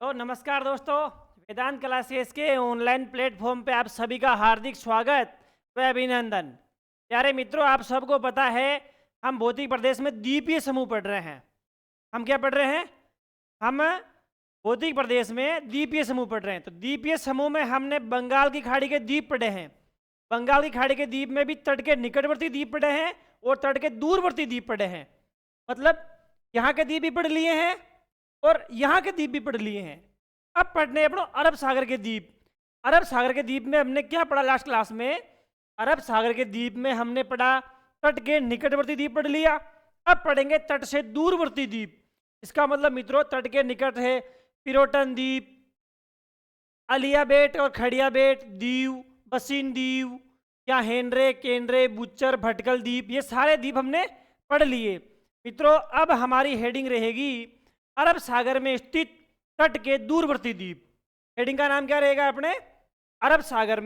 तो नमस्कार दोस्तों, वेदांत क्लासेस के ऑनलाइन प्लेटफॉर्म पे आप सभी का हार्दिक स्वागत व अभिनंदन। प्यारे मित्रों, आप सबको पता है हम भौतिक प्रदेश में द्वीपीय समूह पढ़ रहे हैं। हम क्या पढ़ रहे हैं? हम भौतिक प्रदेश में द्वीपीय समूह पढ़ रहे हैं। तो द्वीपीय समूह में हमने बंगाल की खाड़ी के द्वीप पढ़े हैं। बंगाल की खाड़ी के द्वीप में भी तट के निकटवर्ती द्वीप पढ़े हैं और तट के दूरवर्ती द्वीप पढ़े हैं। मतलब यहाँ के द्वीप भी पढ़ लिए हैं और यहाँ के द्वीप भी पढ़ लिए हैं। अब पढ़ने अपनो अरब सागर के द्वीप। अरब सागर के द्वीप में हमने क्या पढ़ा लास्ट क्लास में? अरब सागर के द्वीप में हमने पढ़ा तट के निकटवर्ती द्वीप पढ़ लिया। अब पढ़ेंगे तट से दूरवर्ती द्वीप। इसका मतलब मित्रों, तट के निकट है पिरोटन द्वीप, अलिया बेट और खड़िया बेट द्वीप, बसीन द्वीप या हेनरे, केनरे, बुच्चर, भटकल द्वीप, ये सारे द्वीप हमने पढ़ लिए। मित्रों, अब हमारी हेडिंग रहेगी अरब सागर में स्थित तट के दूरवर्ती द्वीप। हेडिंग का नाम क्या रहेगा अपने? अरब सागर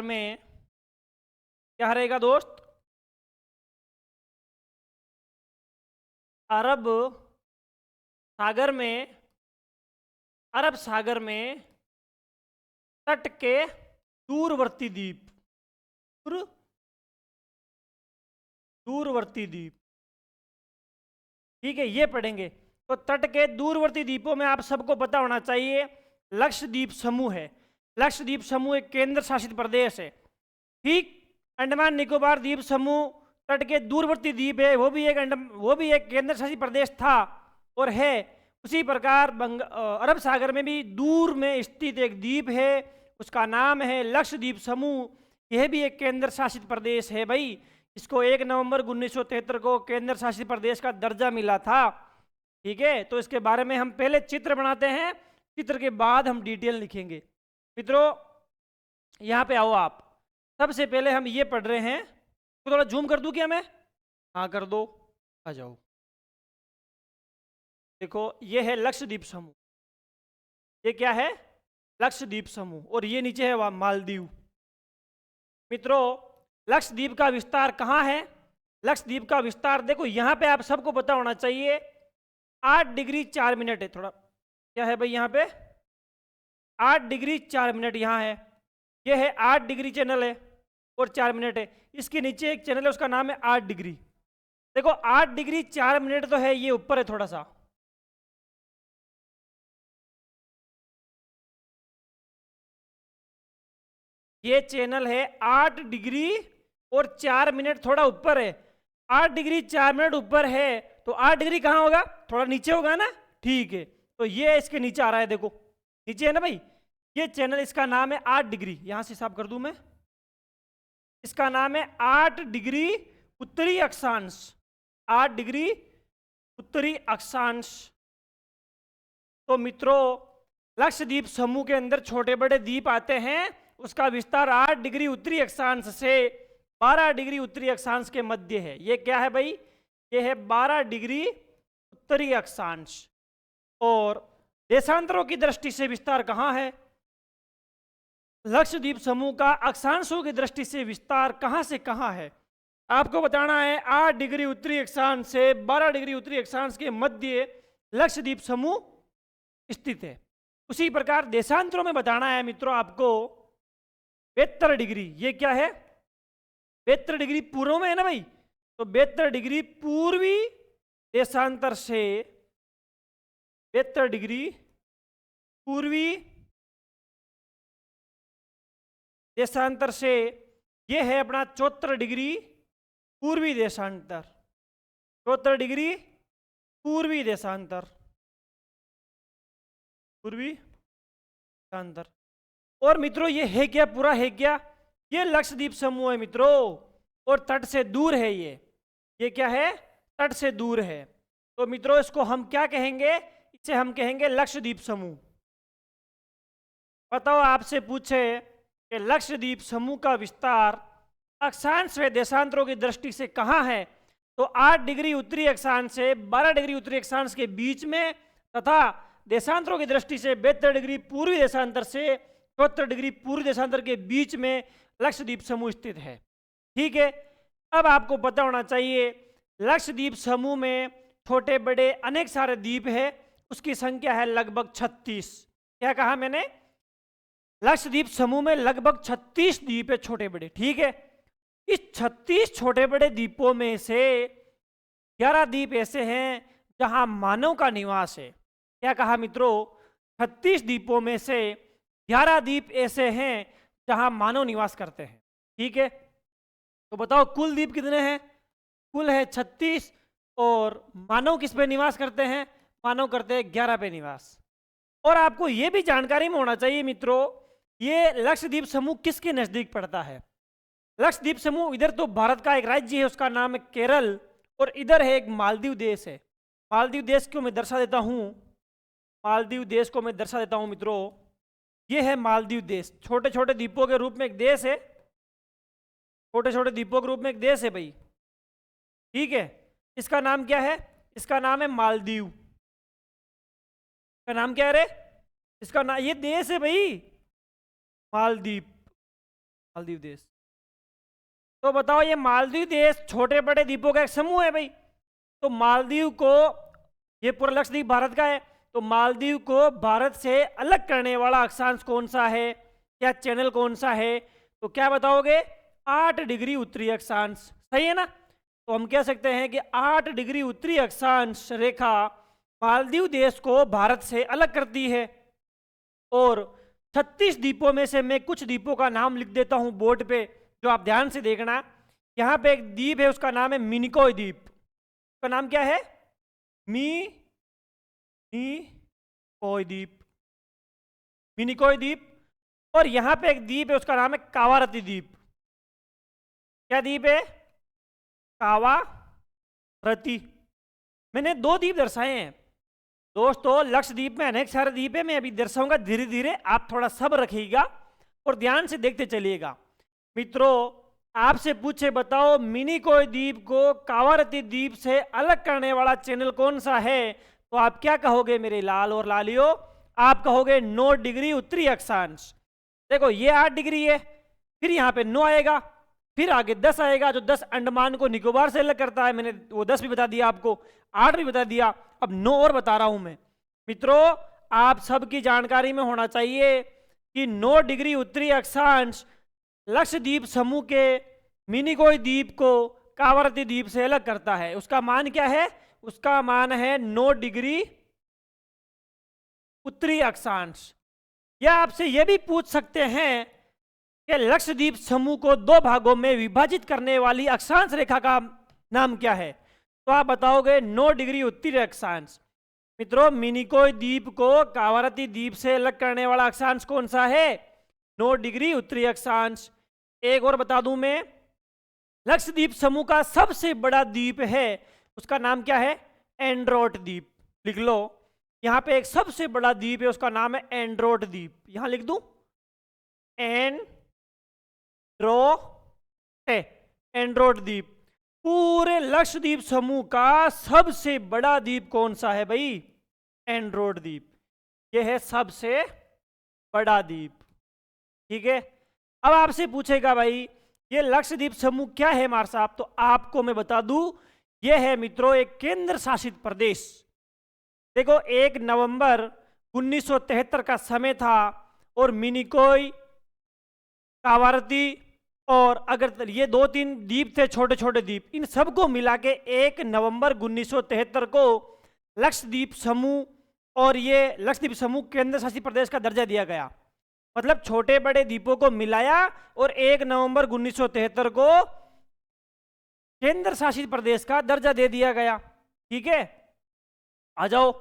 में क्या रहेगा दोस्त? अरब सागर में तट के दूरवर्ती द्वीप, ठीक है, ये पढ़ेंगे। तो तट के दूरवर्ती द्वीपों में आप सबको पता होना चाहिए लक्षद्वीप समूह है। लक्षद्वीप समूह एक केंद्र शासित प्रदेश है। ठीक, अंडमान निकोबार द्वीप समूह तट के दूरवर्ती द्वीप है, वो भी एक केंद्र शासित प्रदेश था और है। उसी प्रकार अरब सागर में भी दूर में स्थित एक द्वीप है, उसका नाम है लक्षद्वीप समूह। यह भी एक केंद्र शासित प्रदेश है भाई। इसको 1 नवंबर 1973 को केंद्र शासित प्रदेश का दर्जा मिला था। ठीक है, तो इसके बारे में हम पहले चित्र बनाते हैं, चित्र के बाद हम डिटेल लिखेंगे। मित्रों, यहाँ पे आओ आप। सबसे पहले हम ये पढ़ रहे हैं, तो थोड़ा जूम कर दूं क्या मैं? हाँ कर दो, आ जाओ। देखो, ये है लक्षद्वीप समूह। ये क्या है? लक्षद्वीप समूह। और ये नीचे है मालदीव। मित्रों, लक्षद्वीप का विस्तार कहाँ है? लक्षद्वीप का विस्तार देखो, यहाँ पे आप सबको पता होना चाहिए 8 डिग्री 4 मिनट है। थोड़ा क्या है भाई यहाँ पे? 8 डिग्री 4 मिनट यहाँ है। ये है 8 डिग्री चैनल है और 4 मिनट है। इसके नीचे एक चैनल है, उसका नाम है 8 डिग्री। देखो 8 डिग्री 4 मिनट तो है, ये ऊपर है थोड़ा सा। ये चैनल है 8 डिग्री और 4 मिनट, थोड़ा ऊपर है। 8 डिग्री 4 मिनट ऊपर है, तो 8 डिग्री कहाँ होगा? थोड़ा नीचे होगा ना। ठीक है, तो ये इसके नीचे आ रहा है, देखो नीचे है ना भाई। ये चैनल, इसका नाम है 8 डिग्री। यहां से हिसाब कर दूं मैं। इसका नाम है 8 डिग्री उत्तरी अक्षांश। 8 डिग्री उत्तरी अक्षांश। तो मित्रों, लक्षद्वीप समूह के अंदर छोटे बड़े द्वीप आते हैं। उसका विस्तार 8 डिग्री उत्तरी अक्षांश से 12 डिग्री उत्तरी अक्षांश के मध्य है। ये क्या है भाई? ये है 12 डिग्री उत्तरी अक्षांश। और देशांतरों की दृष्टि से विस्तार कहाँ है? लक्षद्वीप समूह का अक्षांशों की दृष्टि से विस्तार कहाँ से कहाँ है आपको बताना है। 8 डिग्री उत्तरी अक्षांश से 12 डिग्री उत्तरी अक्षांश के मध्य लक्षद्वीप समूह स्थित है। उसी प्रकार देशांतरों में बताना है मित्रों आपको 72 डिग्री। ये क्या है? 72 डिग्री पूर्व में है ना भाई। तो 72 डिग्री पूर्वी देशांतर से 72 डिग्री पूर्वी देशांतर से ये है अपना 74 डिग्री पूर्वी देशांतर। 74 डिग्री पूर्वी देशांतर, और मित्रों ये है क्या? पूरा है क्या? ये लक्षद्वीप समूह है मित्रों, और तट से दूर है। ये क्या है? तट से दूर है। तो मित्रों इसको हम क्या कहेंगे? इसे हम कहेंगे लक्षद्वीप समूह। बताओ, आपसे पूछे कि लक्षद्वीप समूह का विस्तार अक्षांश व देशांतरों की दृष्टि से कहाँ है? तो 8 डिग्री उत्तरी अक्षांश से 12 डिग्री उत्तरी अक्षांश के बीच में, तथा देशांतरों की दृष्टि से 72 डिग्री पूर्वी देशांतर से 74 डिग्री पूर्वी देशांतर के बीच में लक्षद्वीप समूह स्थित है। ठीक है, अब आपको पता होना चाहिए लक्षद्वीप समूह में छोटे बड़े अनेक सारे द्वीप है, उसकी संख्या है लगभग 36। क्या कहा मैंने? लक्षद्वीप समूह में लगभग 36 द्वीप है छोटे बड़े। ठीक है, इस 36 छोटे बड़े द्वीपों में से 11 द्वीप ऐसे हैं जहां मानव का निवास है। क्या कहा मित्रों? 36 द्वीपों में से 11 द्वीप ऐसे हैं जहां मानव निवास करते हैं। ठीक है, तो बताओ कुल द्वीप कितने हैं? कुल है 36 और मानव किस पे निवास करते हैं? मानव करते हैं 11 पे निवास। और आपको यह भी जानकारी में होना चाहिए मित्रों, ये लक्षद्वीप समूह किसके नजदीक पड़ता है? लक्षद्वीप समूह इधर तो भारत का एक राज्य है, उसका नाम है केरल, और इधर है एक मालदीव देश है। मालदीव देश को मैं दर्शा देता हूं, मालदीव देश को मैं दर्शा देता हूं मित्रों। ये है मालदीव देश, छोटे छोटे द्वीपों के रूप में एक देश है, छोटे छोटे द्वीपों के रूप में एक देश है भाई। ठीक है, इसका नाम क्या है? इसका नाम है मालदीव। इसका नाम क्या है रे? इसका नाम, ये देश है भाई मालदीव, मालदीव देश। तो बताओ, ये मालदीव देश छोटे बड़े द्वीपों का एक समूह है भाई। तो मालदीव को, ये पूरा लक्षद्वीप भारत का है, तो मालदीव को भारत से अलग करने वाला अक्षांश कौन सा है, क्या चैनल कौन सा है? तो क्या बताओगे? 8 डिग्री उत्तरी अक्षांश। सही है ना? तो हम कह सकते हैं कि 8 डिग्री उत्तरी अक्षांश रेखा मालदीव देश को भारत से अलग करती है। और 36 द्वीपों में से मैं कुछ द्वीपों का नाम लिख देता हूं बोर्ड पे, जो आप ध्यान से देखना। यहां पे एक द्वीप है, उसका नाम है मिनिकॉय द्वीप। उसका नाम क्या है? मिनिकॉय द्वीप, मिनिकॉय द्वीप। और यहां पे एक द्वीप है, उसका नाम है कावारती द्वीप। क्या द्वीप है? कावारती। मैंने 2 द्वीप दर्शाए हैं दोस्तों। लक्षद्वीप में अनेक सारे द्वीप है, मैं अभी दर्शाऊंगा धीरे धीरे, आप थोड़ा सब्र रखिएगा और ध्यान से देखते चलिएगा। मित्रों, आपसे पूछे बताओ मिनिकॉय द्वीप को कावारती द्वीप से अलग करने वाला चैनल कौन सा है? तो आप क्या कहोगे मेरे लाल और लालियो? आप कहोगे 9 डिग्री उत्तरी अक्षांश। देखो ये 8 डिग्री है, फिर यहाँ पे 9 आएगा, फिर आगे 10 आएगा, जो 10 अंडमान को निकोबार से अलग करता है। मैंने वो 10 भी बता दिया आपको, 8 भी बता दिया, अब 9 और बता रहा हूं मैं। मित्रों, आप सबकी जानकारी में होना चाहिए कि 9 डिग्री उत्तरी अक्षांश लक्षद्वीप समूह के मिनिकॉय द्वीप को कावारती द्वीप से अलग करता है। उसका मान क्या है? उसका मान है 9 डिग्री उत्तरी अक्षांश। या आपसे यह भी पूछ सकते हैं कि लक्षद्वीप समूह को 2 भागों में विभाजित करने वाली अक्षांश रेखा का नाम क्या है? तो आप बताओगे 9 डिग्री उत्तरी अक्षांश। मित्रों, मिनिकॉय द्वीप को कावारती द्वीप से अलग करने वाला अक्षांश कौन सा है? 9 डिग्री उत्तरी अक्षांश। एक और बता दूं मैं, लक्षद्वीप समूह का सबसे बड़ा द्वीप है, उसका नाम क्या है? एंड्रोट द्वीप। लिख लो, यहां पे एक सबसे बड़ा द्वीप है, उसका नाम है एंड्रोट द्वीप। यहां लिख दूं एंड्रोट द्वीप। पूरे लक्षद्वीप समूह का सबसे बड़ा द्वीप कौन सा है भाई? एंड्रोट द्वीप। यह है सबसे बड़ा द्वीप। ठीक है, अब आपसे पूछेगा भाई ये लक्षद्वीप समूह क्या है मार साहब? तो आपको मैं बता दूं, यह है मित्रों एक केंद्र शासित प्रदेश। देखो 1 नवंबर 1973 का समय था और मिनिकॉय, कावारती और अगर ये 2-3 द्वीप थे, छोटे छोटे द्वीप, इन सबको मिला के 1 नवंबर 1973 को लक्षद्वीप समूह और ये लक्षद्वीप समूह केंद्र शासित प्रदेश का दर्जा दिया गया। मतलब छोटे बड़े द्वीपों को मिलाया और 1 नवंबर 1973 को केंद्र शासित प्रदेश का दर्जा दे दिया गया। ठीक है, आ जाओ,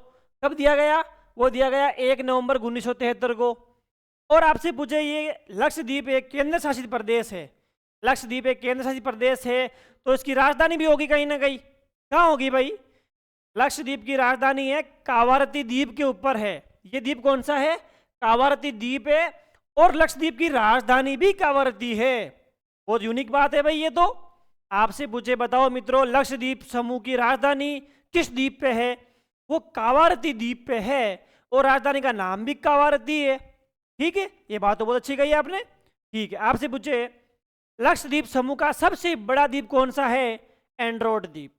कब दिया गया? वो दिया गया 1 नवंबर 1973 को। और आपसे पूछे ये लक्षद्वीप एक केंद्र शासित प्रदेश है, लक्षद्वीप एक केंद्र शासित प्रदेश है, तो इसकी राजधानी भी होगी कहीं ना कहीं। कहाँ होगी भाई? लक्षद्वीप की राजधानी है कावारती द्वीप के ऊपर है। ये द्वीप कौन सा है? कावारती द्वीप है, और लक्षद्वीप की राजधानी भी कावारती है। बहुत यूनिक बात है भाई ये तो। आपसे पूछे बताओ मित्रों लक्षद्वीप समूह की राजधानी किस द्वीप पे है? वो कावारती द्वीप पे है, और राजधानी का नाम भी कावारती है। ठीक है, ये बात तो बहुत अच्छी कही आपने। ठीक है, आपसे पूछे लक्षद्वीप समूह का सबसे बड़ा द्वीप कौन सा है? एंड्रोट द्वीप।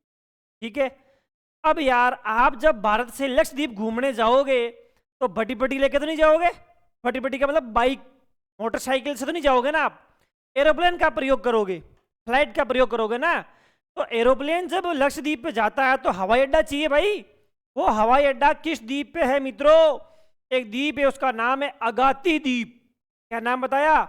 ठीक है, अब यार आप जब भारत से लक्षद्वीप घूमने जाओगे तो भटी भटी लेके तो नहीं जाओगे। भटी भटी का मतलब बाइक मोटरसाइकिल से तो नहीं जाओगे ना आप, एरोप्लेन का प्रयोग करोगे, फ्लाइट का प्रयोग करोगे ना। तो एरोप्लेन जब लक्षद्वीप पे जाता है तो हवाई अड्डा चाहिए भाई। वो हवाई अड्डा किस द्वीप पे है मित्रों? एक द्वीप है, उसका नाम है अगाती द्वीप। क्या नाम बताया?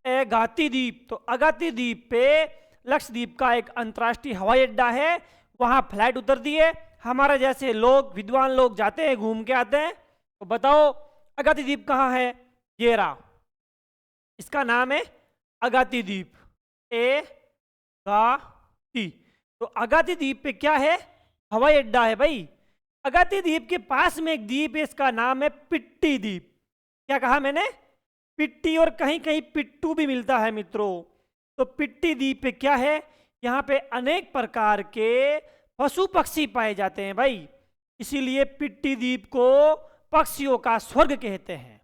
अगाती द्वीप। तो अगाती द्वीप पे लक्षद्वीप का एक अंतर्राष्ट्रीय हवाई अड्डा है, वहां फ्लाइट उतरती है। हमारे जैसे लोग, विद्वान लोग जाते हैं, घूम के आते हैं। तो बताओ अगाती द्वीप कहाँ है? ये रहा, इसका नाम है अगाती द्वीप, ए गा ती। तो अगाती द्वीप पे क्या है? हवाई अड्डा है भाई। अगाती द्वीप के पास में एक द्वीप है, इसका नाम है पिट्टी द्वीप। क्या कहा मैंने? पिट्टी, और कहीं कहीं पिट्टू भी मिलता है मित्रों। तो पिट्टी द्वीप पे क्या है? यहाँ पे अनेक प्रकार के पशु पक्षी पाए जाते हैं भाई, इसीलिए पिट्टी द्वीप को पक्षियों का स्वर्ग कहते हैं।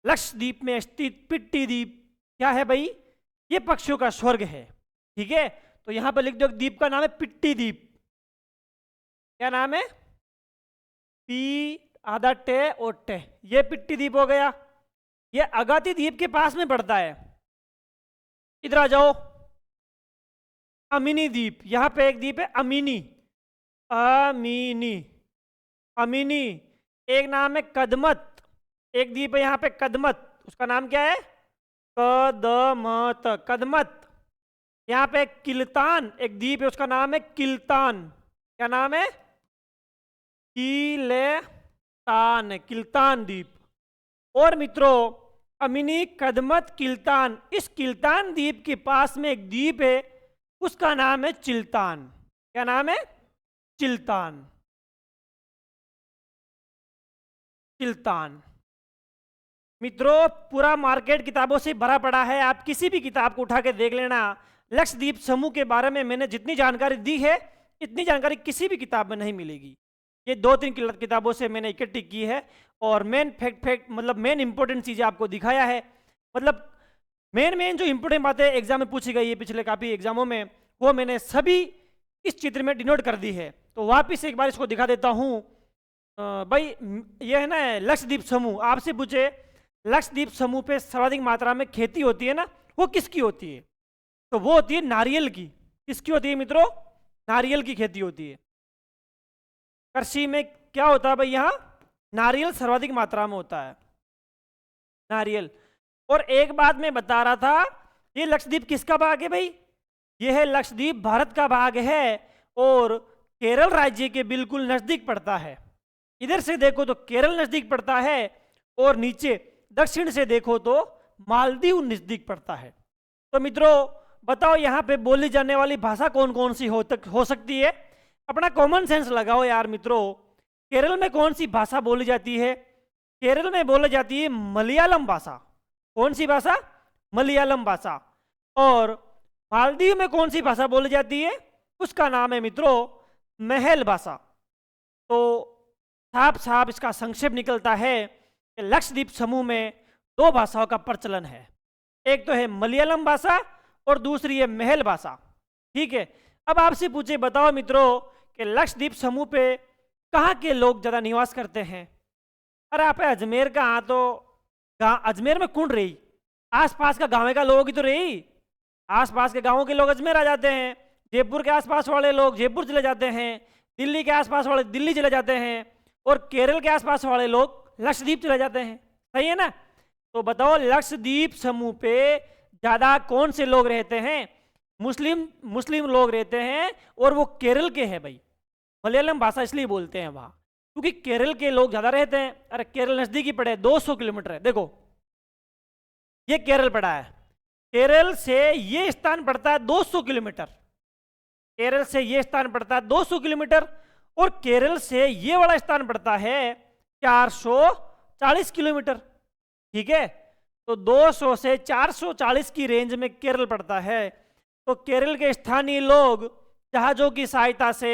लक्षद्वीप में स्थित पिट्टी द्वीप क्या है भाई? ये पक्षियों का स्वर्ग है। ठीक है, तो यहां पर लिख दो, द्वीप का नाम है पिट्टी द्वीप। क्या नाम है? पी आधा टे और टे, ये पिट्टी द्वीप हो गया। ये अगाती द्वीप के पास में पड़ता है। इधर आ जाओ, अमीनी द्वीप। यहां पे एक द्वीप है अमीनी, अमीनी, अमीनी। एक नाम है कदमत, एक द्वीप है यहाँ पे कदमत, उसका नाम क्या है? कदमत, कदमत। यहाँ पे किल्तान एक द्वीप है, उसका नाम है किल्तान। क्या नाम है? किल्तान, किल्तान द्वीप। और मित्रों अमीनी, कदमत, किल्तान, इस किल्तान द्वीप के पास में एक द्वीप है, उसका नाम है चिल्तान। क्या नाम है? चिल्तान, चिल्तान। मित्रों पूरा मार्केट किताबों से भरा पड़ा है, आप किसी भी किताब को उठा के देख लेना। लक्षद्वीप समूह के बारे में मैंने जितनी जानकारी दी है, इतनी जानकारी किसी भी किताब में नहीं मिलेगी। ये 2-3 किताबों से मैंने इकट्ठी की है, और मेन फैक्ट मतलब मेन इंपॉर्टेंट चीज़ें आपको दिखाया है। मतलब मेन जो इंपॉर्टेंट बातें एग्जाम में पूछी गई है पिछले काफ़ी एग्जामों में, वो मैंने सभी इस चित्र में डिनोट कर दी है। तो वापिस एक बार इसको दिखा देता हूँ भाई। ये है ना लक्षद्वीप समूह। आपसे पूछे लक्षद्वीप समूह पे सर्वाधिक मात्रा में खेती होती है ना, वो किसकी होती है? तो वो होती है नारियल की। किसकी होती है मित्रों? नारियल की खेती होती है। कृषि में क्या होता है भाई? यहाँ नारियल सर्वाधिक मात्रा में होता है, नारियल। और एक बात मैं बता रहा था, ये लक्षद्वीप किसका भाग है भाई? ये है लक्षद्वीप भारत का भाग है, और केरल राज्य के बिल्कुल नजदीक पड़ता है। इधर से देखो तो केरल नजदीक पड़ता है, और नीचे दक्षिण से देखो तो मालदीव नजदीक पड़ता है। तो मित्रों बताओ यहाँ पे बोली जाने वाली भाषा कौन कौन सी हो सकती है? अपना कॉमन सेंस लगाओ यार मित्रों। केरल में कौन सी भाषा बोली जाती है? केरल में बोली जाती है मलयालम भाषा। कौन सी भाषा? मलयालम भाषा। और मालदीव में कौन सी भाषा बोली जाती है? उसका नाम है मित्रों महल भाषा। तो साफ साफ इसका संक्षेप निकलता है कि लक्षद्वीप समूह में 2 भाषाओं का प्रचलन है, एक तो है मलयालम भाषा और दूसरी है महल भाषा। ठीक है, अब आपसे पूछे बताओ मित्रों कि लक्षद्वीप समूह पे कहाँ के लोग ज़्यादा निवास करते हैं? अरे आप अजमेर का, हाँ तो अजमेर में कौन रही? आसपास का गाँव का लोग ही तो रही। आसपास के गाँवों के लोग अजमेर आ जाते हैं, जयपुर के आसपास वाले लोग जयपुर चले जाते हैं, दिल्ली के आसपास वाले दिल्ली चले जाते हैं, और केरल के आसपास वाले लोग लक्षद्वीप चले जाते हैं। सही है ना? तो बताओ लक्षद्वीप समूह पे ज़्यादा कौन से लोग रहते हैं? मुस्लिम लोग रहते हैं, और वो केरल के हैं भाई। मलयालम भाषा इसलिए बोलते हैं वहाँ क्योंकि केरल के लोग ज़्यादा रहते हैं। अरे केरल नज़दीक ही पड़े, 200 किलोमीटर है। देखो ये केरल पड़ा है, केरल से ये स्थान पड़ता है 200 किलोमीटर, केरल से ये स्थान पड़ता है 200 किलोमीटर, और केरल से ये वाला स्थान पड़ता है 440 किलोमीटर। ठीक है, तो 200 से 440 की रेंज में केरल पड़ता है। तो केरल के स्थानीय लोग जहाज़ों की सहायता से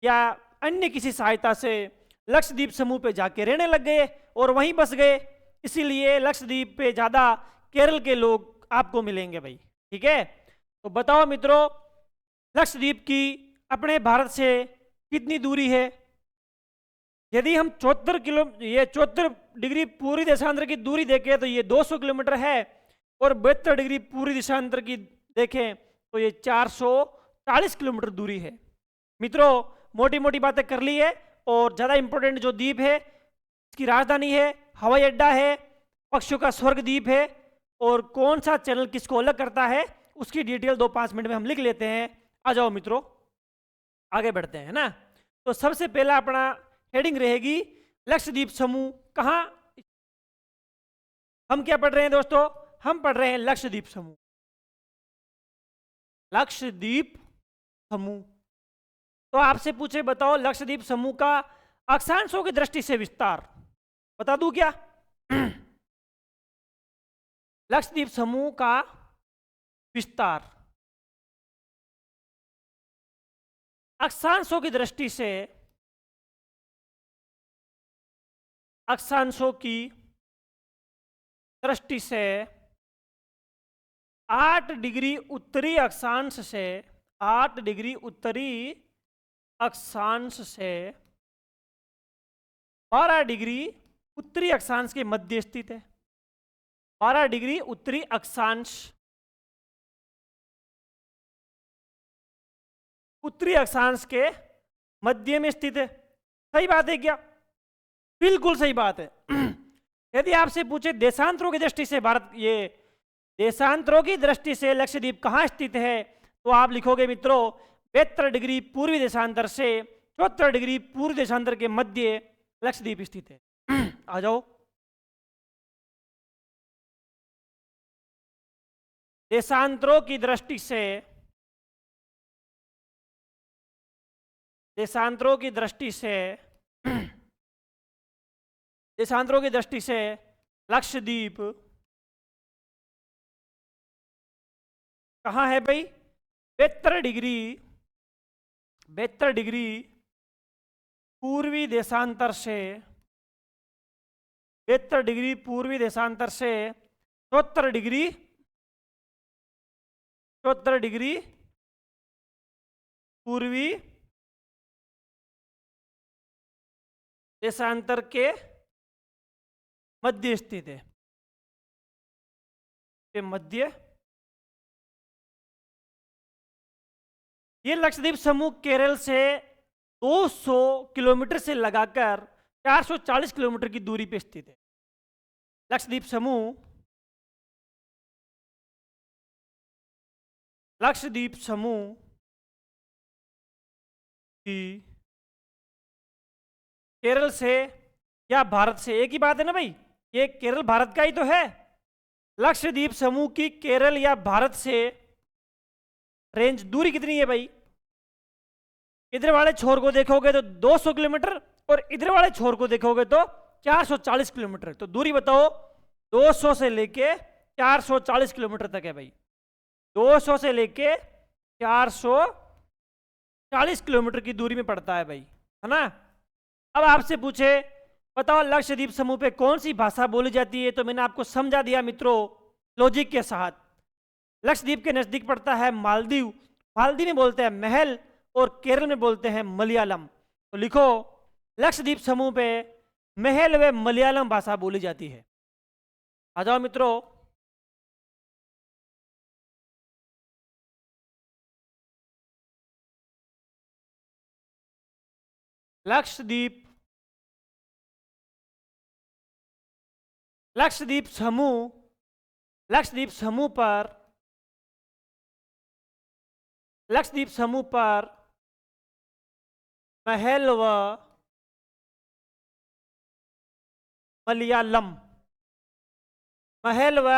या अन्य किसी सहायता से लक्षद्वीप समूह पे जाके रहने लग गए और वहीं बस गए। इसीलिए लक्षद्वीप पे ज़्यादा केरल के लोग आपको मिलेंगे भाई। ठीक है, तो बताओ मित्रों लक्षद्वीप की अपने भारत से कितनी दूरी है? यदि हम 74 डिग्री पूरी देशांतर की दूरी देखें तो ये 200 किलोमीटर है, और 72 डिग्री पूरी देशांतर की देखें तो ये 440 किलोमीटर दूरी है। मित्रों, मोटी मोटी बातें कर ली है, और ज़्यादा इंपॉर्टेंट जो द्वीप है, इसकी राजधानी है, हवाई अड्डा है, पक्षियों का स्वर्ग द्वीप है, और कौन सा चैनल किसको अलग करता है उसकी डिटेल 2-5 मिनट में हम लिख लेते हैं। आ जाओ मित्रों, आगे बढ़ते हैं ना। तो सबसे पहला अपना हेडिंग रहेगी लक्षद्वीप समूह कहाँ। हम क्या पढ़ रहे हैं दोस्तों? हम पढ़ रहे हैं लक्षद्वीप समूह। लक्षद्वीप समूह। तो आपसे पूछे, बताओ लक्षद्वीप समूह का अक्षांशों की दृष्टि से विस्तार। बता दूं क्या? लक्षद्वीप समूह का विस्तार अक्षांशों की दृष्टि से, अक्षांशों की दृष्टि से 8 डिग्री उत्तरी अक्षांश से, 8 डिग्री उत्तरी अक्षांश से 12 डिग्री उत्तरी अक्षांश के मध्य स्थित है। 12 डिग्री उत्तरी अक्षांश, उत्तरी अक्षांश के मध्य में स्थित है। सही बात है क्या? बिल्कुल सही बात है। यदि आपसे पूछे देशांतरों की दृष्टि से भारत, ये देशांतरों की दृष्टि से लक्षद्वीप कहाँ स्थित है, तो आप लिखोगे मित्रों 72 डिग्री पूर्वी देशांतर से 74 डिग्री पूर्वी देशांतर के मध्य लक्षद्वीप स्थित है। आ जाओ। देशांतरों की दृष्टि से, देशांतरों की दृष्टि से, देशांतरों की दृष्टि से लक्षद्वीप कहाँ है भाई? 72 डिग्री, 72 डिग्री पूर्वी देशांतर से, 72 डिग्री पूर्वी देशांतर से 74 डिग्री, 74 डिग्री पूर्वी देशांतर के मध्य स्थित है। के मध्य, ये लक्षद्वीप समूह केरल से 200 किलोमीटर से लगाकर 440 किलोमीटर की दूरी पर स्थित है। लक्षद्वीप समूह, लक्षद्वीप समूह की केरल से या भारत से, एक ही बात है ना भाई, ये केरल भारत का ही तो है। लक्षद्वीप समूह की केरल या भारत से रेंज दूरी कितनी है भाई? इधर वाले छोर को देखोगे तो 200 किलोमीटर, और इधर वाले छोर को देखोगे तो 440 किलोमीटर। तो दूरी बताओ, 200 से लेके 440 किलोमीटर तक है भाई। 200 से लेके 440 किलोमीटर की दूरी में पड़ता है भाई, है ना। अब आपसे पूछे, बताओ लक्षद्वीप समूह पे कौन सी भाषा बोली जाती है, तो मैंने आपको समझा दिया मित्रों लॉजिक के साथ। लक्षद्वीप के नजदीक पड़ता है मालदीव, मालदीव में बोलते हैं महल, और केरल में बोलते हैं मलयालम। तो लिखो लक्षद्वीप समूह पे महल व मलयालम भाषा बोली जाती है। आ जाओ मित्रों। लक्षद्वीप, लक्षद्वीप समूह, लक्षद्वीप समूह पर, लक्षद्वीप समूह पर महल व मलयालम, महल व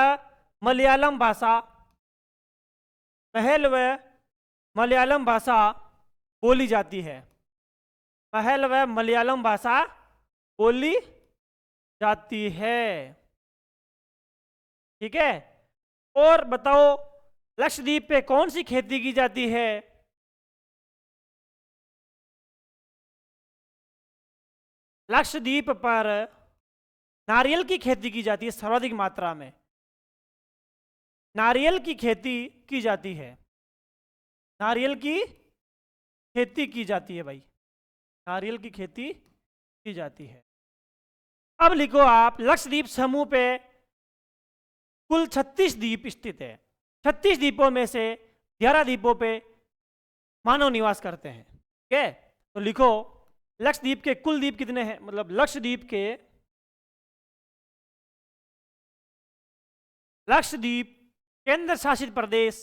मलयालम भाषा, महल व मलयालम भाषा बोली जाती है। महल व मलयालम भाषा बोली जाती है। ठीक है। और बताओ लक्षद्वीप पे कौन सी खेती की जाती है? लक्षद्वीप पर नारियल की खेती की जाती है, सर्वाधिक मात्रा में नारियल की खेती की जाती है। नारियल की खेती की जाती है भाई। नारियल की खेती की जाती है। अब लिखो आप, लक्षद्वीप समूह पे कुल 36 द्वीप स्थित है। 36 द्वीपों में से 11 द्वीपों पे मानव निवास करते हैं। ठीक है, तो लिखो लक्षद्वीप के कुल द्वीप कितने हैं, मतलब लक्षद्वीप केंद्र शासित प्रदेश,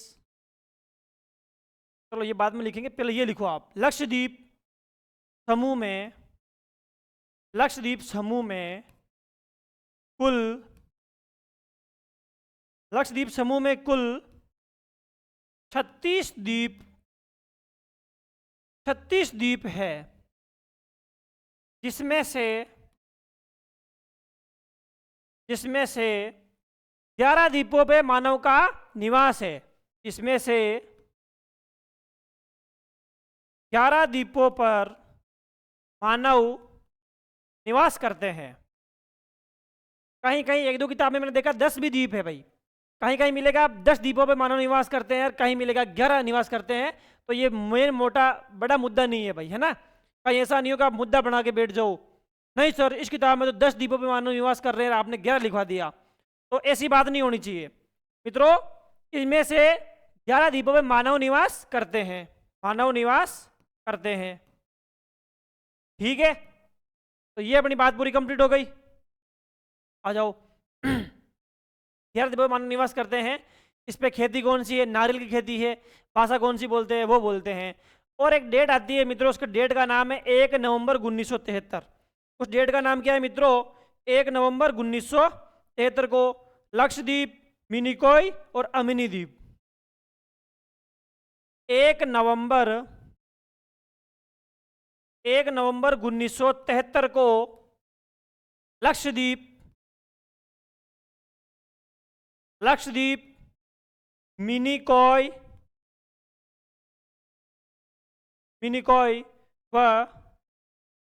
चलो ये बाद में लिखेंगे, पहले ये लिखो आप, समूह में लक्षद्वीप समूह में कुल लक्षद्वीप समूह में कुल 36 द्वीप है, जिसमें से 11 द्वीपों पे मानव का निवास है। इसमें से 11 द्वीपों पर मानव निवास करते हैं। कहीं कहीं एक दो किताब में मैंने देखा 10 भी द्वीप है भाई, कहीं कहीं मिलेगा 10 द्वीपों पे मानव निवास करते हैं, कहीं मिलेगा 11 निवास करते हैं। तो ये मेन मोटा बड़ा मुद्दा नहीं है भाई, है ना। कहीं ऐसा नहीं होगा आप मुद्दा बना के बैठ जाओ, नहीं सर इस किताब में तो 10 द्वीपों पे मानव निवास कर रहे हैं, आपने 11 लिखवा दिया, तो ऐसी बात नहीं होनी चाहिए मित्रों। इनमें से 11 द्वीपों पे मानव निवास करते हैं, ठीक है। तो ये अपनी बात पूरी कंप्लीट हो गई। आ जाओ 11 द्वीपों पे मानव निवास करते हैं। इस पे खेती कौन सी है, नारियल की खेती है। भाषा कौन सी बोलते हैं, वो बोलते हैं। और एक डेट आती है मित्रों, उसके डेट का नाम है 1 नवंबर 1973। उस डेट का नाम क्या है मित्रों, 1 नवंबर 1973 को लक्षद्वीप, मिनिकॉय और अमिनी द्वीप, 1 नवंबर 1973 को लक्षद्वीप, मिनिकॉय व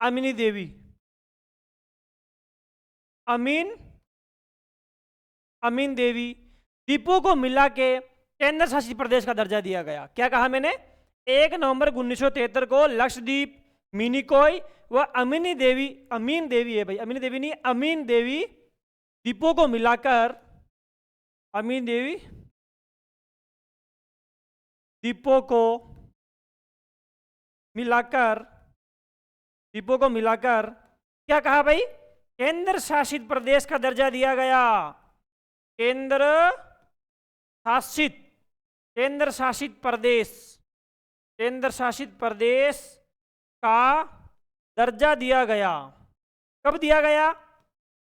अमिनी देवी, अमीन देवी द्वीपों को मिला के केंद्र शासित प्रदेश का दर्जा दिया गया। क्या कहा मैंने, 1 नवंबर 1973 को लक्षद्वीप, मिनिकॉय व अमीन देवी है भाई, अमीन देवी नहीं, अमीन देवी द्वीपों को मिलाकर, अमीन देवी द्वीपों को मिलाकर क्या कहा भाई, केंद्र शासित प्रदेश का दर्जा दिया गया। केंद्र शासित प्रदेश का दर्जा दिया गया। कब दिया गया,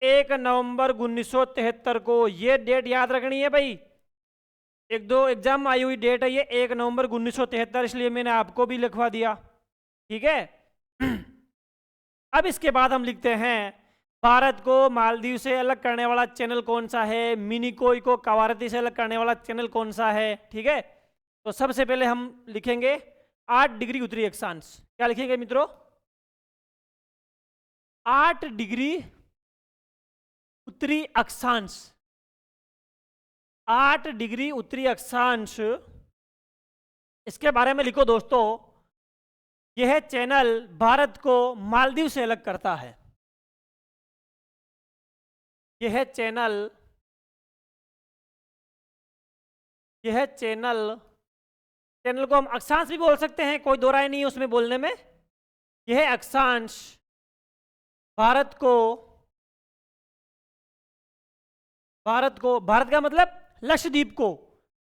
1 नवंबर 1973 को। ये डेट याद रखनी है भाई, एक दो एग्जाम आई हुई डेट है ये, 1 नवंबर 1973, इसलिए मैंने आपको भी लिखवा दिया, ठीक है। अब इसके बाद हम लिखते हैं, भारत को मालदीव से अलग करने वाला चैनल कौन सा है, मिनिकॉय को कवारती से अलग करने वाला चैनल कौन सा है, ठीक है। तो सबसे पहले हम लिखेंगे 8 डिग्री उत्तरी अक्षांश। क्या लिखेंगे मित्रों, 8 डिग्री उत्तरी अक्षांश, 8 डिग्री उत्तरी अक्षांश। इसके बारे में लिखो दोस्तों, यह चैनल भारत को मालदीव से अलग करता है। यह चैनल को हम अक्षांश भी बोल सकते हैं, कोई दो राय नहीं है उसमें बोलने में। यह अक्षांश भारत का मतलब लक्षद्वीप को,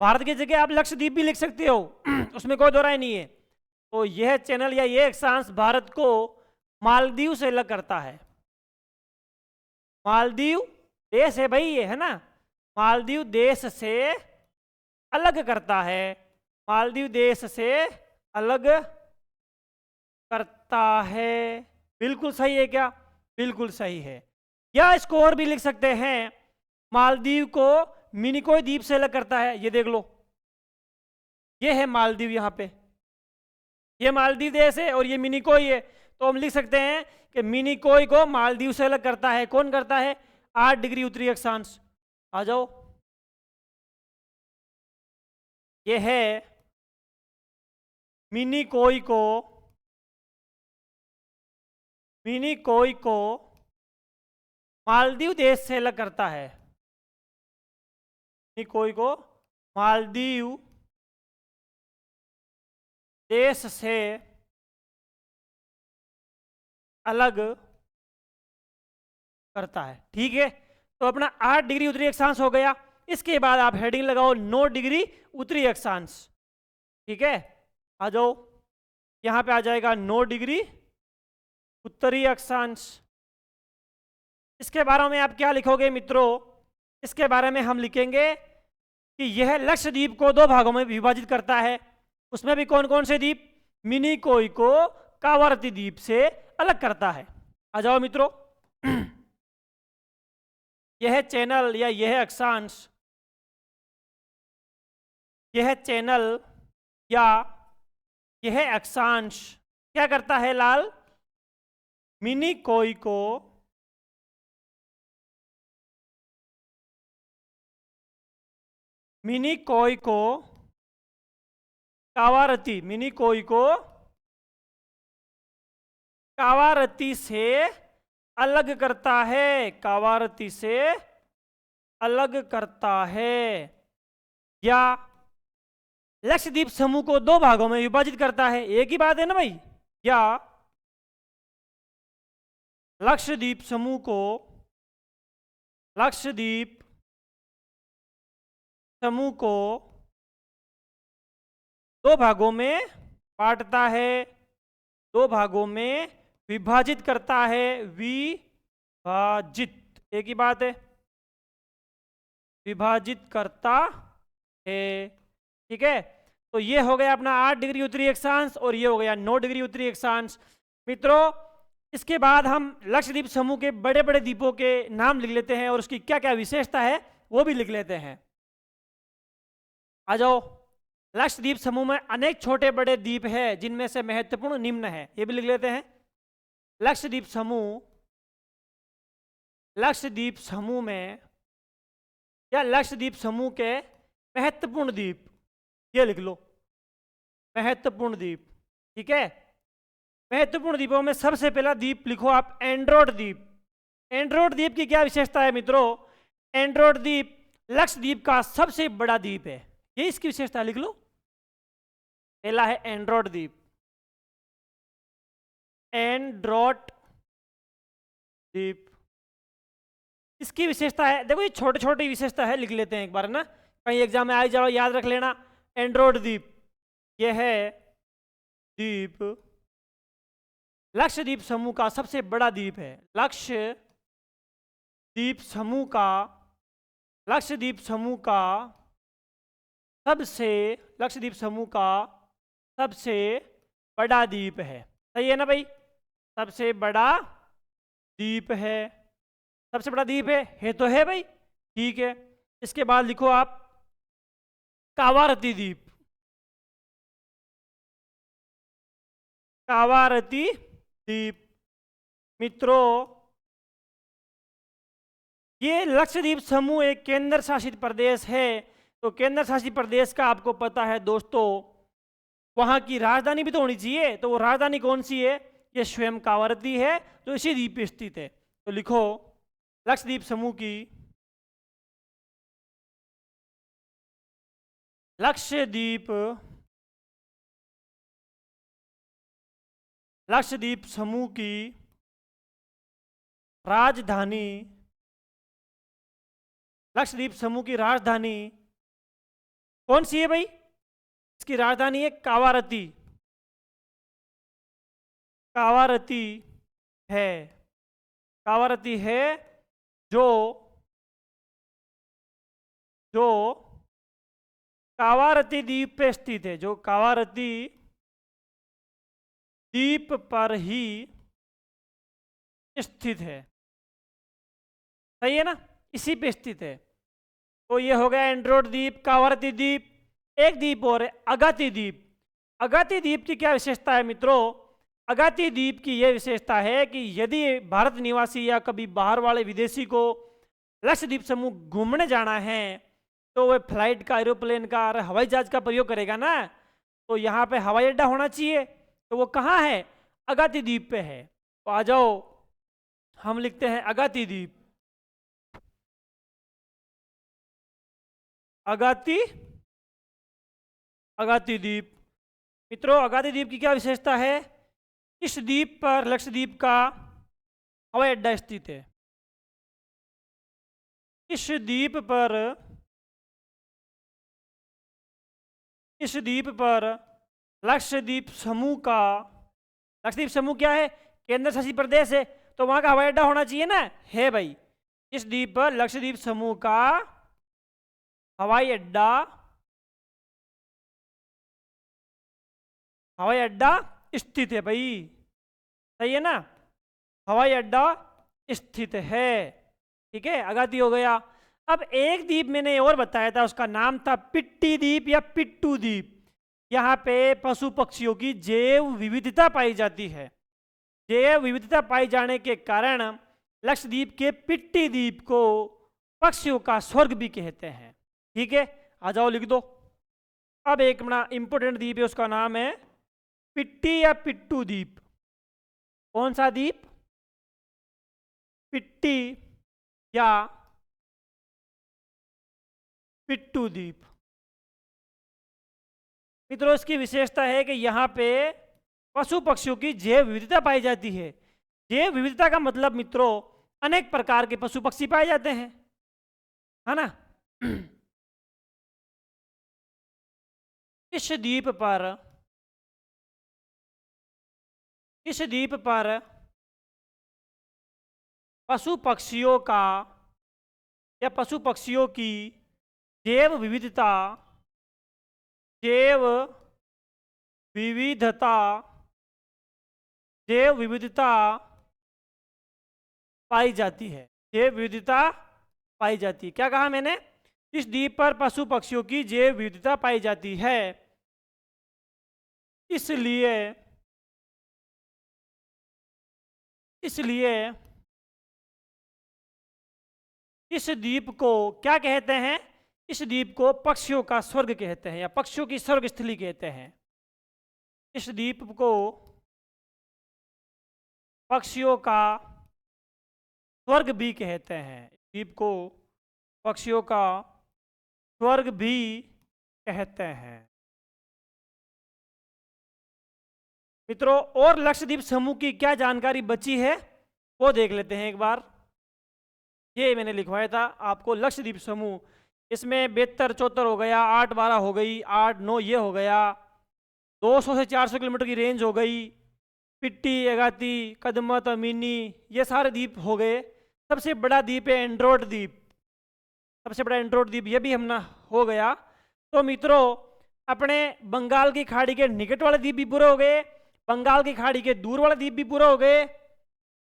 भारत की जगह आप लक्षद्वीप भी लिख सकते हो उसमें कोई दो राय नहीं है। तो यह चैनल या यह अक्षांश भारत को मालदीव से अलग करता है। मालदीव देश है भाई ये, है ना, मालदीव देश से अलग करता है, मालदीव देश से अलग करता है। बिल्कुल सही है क्या, बिल्कुल सही है। या इसको और भी लिख सकते हैं, मालदीव को मिनिकॉय द्वीप से अलग करता है। ये देख लो, ये है मालदीव, यहाँ पे ये मालदीव देश है और ये मिनिकॉय है। तो हम लिख सकते हैं कि मिनिकॉय को मालदीव से अलग करता है। कौन करता है, 8 डिग्री उत्तरी अक्षांश। आ जाओ, ये है मिनिकॉय को मिनी कोई को मालदीव देश से अलग करता है। मिनी कोई को मालदीव देश से अलग करता है। ठीक है, तो अपना 8 डिग्री उत्तरी अक्षांश हो गया। इसके बाद आप हेडिंग लगाओ 9 डिग्री उत्तरी अक्षांश। ठीक है, आ जाओ, यहां पे आ जाएगा 9 डिग्री उत्तरी अक्षांश। इसके बारे में आप क्या लिखोगे मित्रों? इसके बारे में हम लिखेंगे कि यह लक्षद्वीप को 2 भागों में विभाजित करता है। उसमें भी कौन कौन से द्वीप? मिनी कोई को कावारती द्वीप से अलग करता है। आ जाओ मित्रों, यह चैनल या यह अक्षांश, यह चैनल या यह अक्षांश क्या करता है लाल? मिनी कोई को कावारती, मिनी कोई को कावारती से अलग करता है। कावारती से अलग करता है, या लक्षद्वीप समूह को 2 भागों में विभाजित करता है। एक ही बात है ना भाई? या लक्षद्वीप समूह को, लक्षद्वीप समूह को 2 भागों में बांटता है, 2 भागों में विभाजित करता है। विभाजित, एक ही बात है, विभाजित करता है। ठीक है, तो ये हो गया अपना 8 डिग्री उत्तरी अक्षांश और ये हो गया 9 डिग्री उत्तरी अक्षांश। मित्रों, इसके बाद हम लक्षद्वीप समूह के बड़े बड़े द्वीपों के नाम लिख लेते हैं और उसकी क्या क्या विशेषता है वो भी लिख लेते हैं। आ जाओ, लक्षद्वीप समूह में अनेक छोटे बड़े द्वीप हैं जिनमें से महत्वपूर्ण निम्न है, ये भी लिख लेते हैं। लक्षद्वीप समूह में या लक्षद्वीप समूह के महत्वपूर्ण द्वीप, ये लिख लो, महत्वपूर्ण द्वीप। ठीक है, महत्वपूर्ण द्वीपों में सबसे पहला द्वीप लिखो आप, एंड्रोट द्वीप। एंड्रोट द्वीप की क्या विशेषता है मित्रों? एंड्रोट द्वीप लक्षद्वीप का सबसे बड़ा द्वीप है, ये इसकी विशेषता लिख लो। पहला है एंड्रोट द्वीप, एंड्रोट द्वीप। इसकी विशेषता है, देखो ये छोटी छोटी विशेषता है, लिख लेते हैं एक बार ना, कहीं एग्जाम में आ जाओ, याद रख लेना। एंड्रोट द्वीप, यह है द्वीप लक्षद्वीप समूह का सबसे बड़ा द्वीप है। लक्षद्वीप समूह का सबसे बड़ा द्वीप है। सही है ना भाई? सबसे बड़ा द्वीप है, सबसे बड़ा द्वीप है तो है भाई। ठीक है, इसके बाद लिखो आप कावारती द्वीप। कावारती द्वीप मित्रों, ये लक्षद्वीप समूह एक केंद्र शासित प्रदेश है। तो केंद्र शासित प्रदेश का आपको पता है दोस्तों, वहां की राजधानी भी तो होनी चाहिए। तो वो राजधानी कौन सी है? ये स्वयं कावारती है, तो इसी द्वीप पे स्थित है। तो लिखो लक्षद्वीप समूह की, लक्षद्वीप समूह की राजधानी, लक्षद्वीप समूह की राजधानी कौन सी है भाई? इसकी राजधानी है कावारती। कावारती है, कावारती है जो कावारती द्वीप पे स्थित है, जो कावारती द्वीप पर ही स्थित है। सही है ना? इसी पे स्थित है। तो ये हो गया एंड्रोट द्वीप, कावारती द्वीप। एक द्वीप और है अगाती द्वीप। अगाती द्वीप की क्या विशेषता है मित्रों? अगाती द्वीप की यह विशेषता है कि यदि भारत निवासी या कभी बाहर वाले विदेशी को लक्षद्वीप समूह घूमने जाना है तो वह फ्लाइट का, एरोप्लेन का और हवाई जहाज का प्रयोग करेगा ना, तो यहाँ पे हवाई अड्डा होना चाहिए। तो वो कहाँ है? अगाती द्वीप पे है। तो आ जाओ, हम लिखते हैं अगाती द्वीप। अगाती अगाती द्वीप। मित्रों, अगाती द्वीप की क्या विशेषता है? इस द्वीप पर लक्षद्वीप का हवाई अड्डा स्थित है। इस द्वीप पर लक्षद्वीप समूह का, लक्षद्वीप समूह क्या है? केंद्र शासित प्रदेश है, तो वहां का हवाई अड्डा होना चाहिए ना, है भाई। इस द्वीप पर लक्षद्वीप समूह का हवाई अड्डा स्थित है भाई, सही है ना, हवाई अड्डा स्थित है। ठीक है, अगाती हो गया। अब एक द्वीप मैंने और बताया था, उसका नाम था पिट्टी द्वीप या पिट्टू द्वीप। यहाँ पे पशु पक्षियों की जैव विविधता पाई जाती है। जैव विविधता पाई जाने के कारण लक्षद्वीप के पिट्टी द्वीप को पक्षियों का स्वर्ग भी कहते हैं। ठीक है, आ जाओ लिख दो। अब एक बड़ा इंपोर्टेंट द्वीप है, उसका नाम है पिट्टी या पिट्टू द्वीप। कौन सा द्वीप? पिट्टी या पिट्टू द्वीप। मित्रों, इसकी विशेषता है कि यहाँ पे पशु पक्षियों की जैव विविधता पाई जाती है। जैव विविधता का मतलब मित्रों, अनेक प्रकार के पशु पक्षी पाए जाते हैं, है ना। इस द्वीप पर पशु पक्षियों का या पशु पक्षियों की जैव विविधता पाई जाती है। जैव विविधता पाई जाती है। क्या कहा मैंने? इस द्वीप पर पशु पक्षियों की जैव विविधता पाई जाती है, इसलिए इस द्वीप को क्या कहते हैं? इस द्वीप को पक्षियों का स्वर्ग कहते हैं या पक्षियों की स्वर्ग स्थली कहते हैं। इस द्वीप को पक्षियों का स्वर्ग भी कहते हैं। द्वीप को पक्षियों का स्वर्ग भी कहते हैं। मित्रों, और लक्षद्वीप समूह की क्या जानकारी बची है वो देख लेते हैं एक बार। ये मैंने लिखवाया था आपको, लक्षद्वीप समूह। इसमें 72 74 हो गया, 8 12 हो गई, 8 9 ये हो गया, 200 से 400 किलोमीटर की रेंज हो गई, पिट्टी, अगाती, कदमत, अमीनी, ये सारे द्वीप हो गए। सबसे बड़ा द्वीप है एंड्रोट द्वीप, सबसे बड़ा एंड्रोट द्वीप, ये भी हम ना हो गया। तो मित्रों, अपने बंगाल की खाड़ी के निकट वाले द्वीप भी पूरे हो गए, बंगाल की खाड़ी के दूर वाले द्वीप भी पूरे हो गए।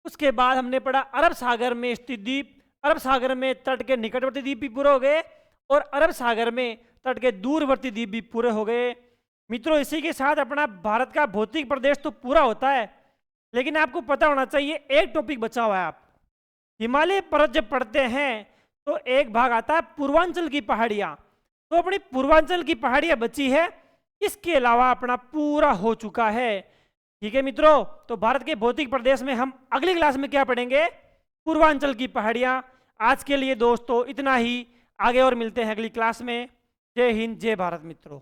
उसके बाद हमने पढ़ा अरब सागर में स्थित द्वीप, अरब सागर में तट के निकटवर्ती द्वीप भी पूरे हो गए, और अरब सागर में तट के दूरवर्ती द्वीप भी पूरे हो गए। मित्रों, इसी के साथ अपना भारत का भौतिक प्रदेश तो पूरा होता है, लेकिन आपको पता होना चाहिए एक टॉपिक बचा हुआ है। आप हिमालय पर्वत जब पढ़ते हैं तो एक भाग आता है पूर्वांचल की पहाड़ियां, तो अपनी पूर्वांचल की पहाड़ियां बची है, इसके अलावा अपना पूरा हो चुका है। ठीक है मित्रों, तो भारत के भौतिक प्रदेश में हम अगली क्लास में क्या पढ़ेंगे? पूर्वांचल की पहाड़ियां। आज के लिए दोस्तों इतना ही, आगे और मिलते हैं अगली क्लास में। जय हिंद, जय भारत मित्रों।